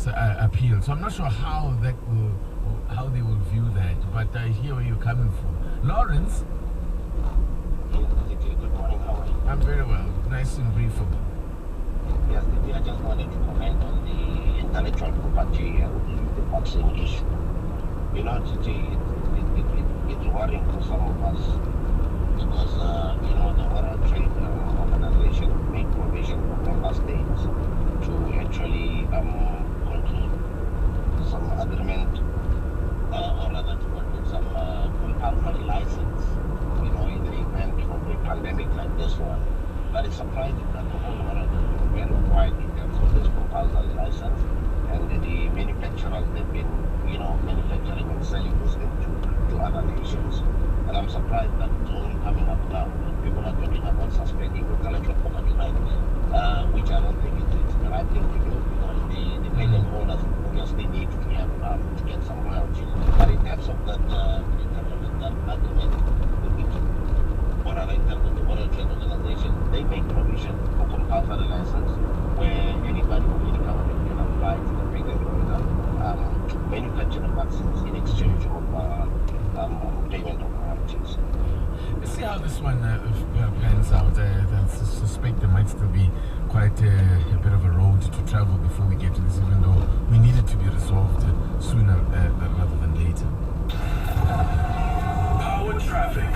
appeal. So I'm not sure how they will view that, but I hear where you're coming from. Lawrence? Good morning, how are you? I'm very well. Nice and briefable. Yes, I just wanted to comment on the intellectual property and the boxing issue. You know, it's worrying for some of us because, the World Trade Organization made provision for member states to actually conclude some agreement or rather to conclude some compulsory license, in the event of a pandemic like this one. But it's surprising that the whole world is very wide in terms of this compulsory license, and the manufacturers, they've been, manufacturing and selling this to other nations. And I'm surprised that it's only coming up now. People are talking about suspending intellectual property rights, which I don't think it's the right thing to do, because the patent holders obviously need to have to get some royalties. But in terms of that agreement, in terms of the World Trade Organization, they make provision for compulsory license where anybody from any government can apply to the patent holder to manufacture the vaccines in exchange of payment of royalties. Let's see how this one pans out. I suspect there might still be quite a bit of a road to travel before we get to this, even though we need it to be resolved sooner rather than later. Power traffic.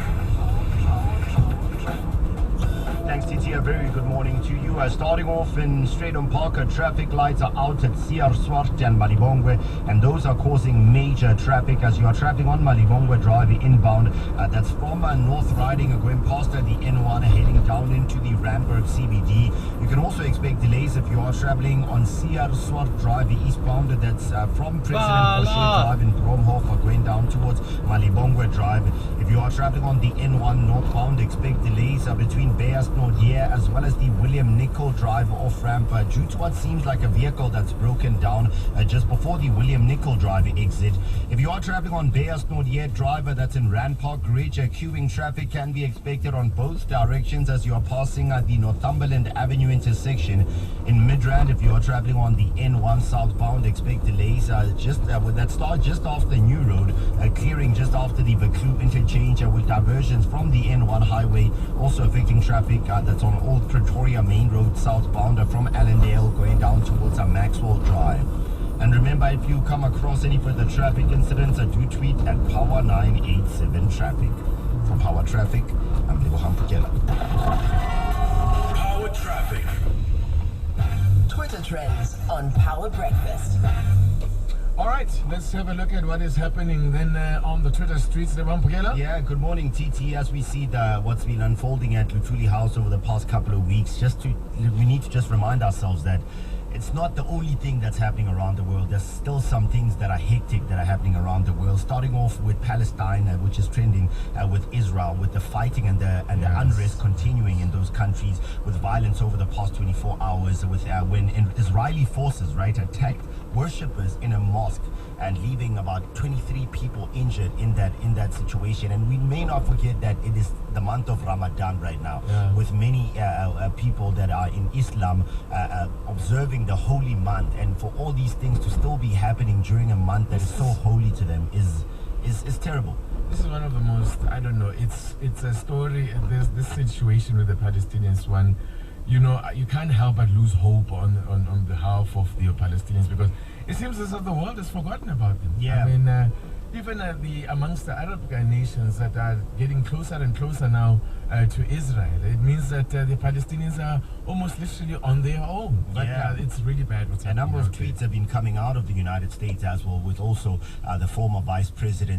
Thanks, TT. A very good morning to you. Starting off in Straight on Parker, traffic lights are out at CR Swart and Malibongwe, and those are causing major traffic as you are traveling on Malibongwe Drive inbound. That's from North Riding, going past the N1, heading down into the Randburg CBD. You can also expect delays if you are traveling on CR Swart Drive eastbound. That's from President Boshe Drive in Bromhof, going down towards Malibongwe Drive. If you are traveling on the N1 northbound, expect delays between Beas Nordier as well as the William Nicol Drive off-ramp due to what seems like a vehicle that's broken down just before the William Nicol Drive exit. If you are traveling on Beas Nordier Drive, that's in Rand Park Ridge, queuing traffic can be expected on both directions as you are passing the Northumberland Avenue intersection. In Midrand, if you are traveling on the N1 southbound, expect delays with that start just after New Road, clearing just after the Baklu interchange with diversions from the N1 highway, also affecting traffic that's on Old Pretoria Main Road southbound from Allendale going down towards Maxwell Drive. And remember, if you come across any further traffic incidents, do tweet at Power987 Traffic. For Power Traffic, I'm Lebohang Pukela. Power traffic. Twitter trends on Power Breakfast. All right, let's have a look at what is happening then on the Twitter streets. Yeah, good morning, TT. As we see what's been unfolding at Luthuli House over the past couple of weeks, we need to just remind ourselves that it's not the only thing that's happening around the world. There's still some things that are hectic that are happening around the world, starting off with Palestine, which is trending with Israel, with the fighting and the unrest continuing in those countries, with violence over the past 24 hours, with when Israeli forces attacked worshippers in a mosque and leaving about 23 people injured in that situation. And we may not forget that it is the month of Ramadan right now, with many people that are in Islam observing the holy month, and for all these things to still be happening during a month that is so holy to them is terrible. This is one of the most, I don't know, it's a story. There's this situation with the Palestinians one. You can't help but lose hope on behalf of the Palestinians, because it seems as if the world has forgotten about them. Yeah. I mean, even amongst the Arab nations that are getting closer and closer now to Israel, it means that the Palestinians are almost literally on their own. But it's really bad what's happening. A number of tweets have been coming out of the United States as well, with also the former Vice President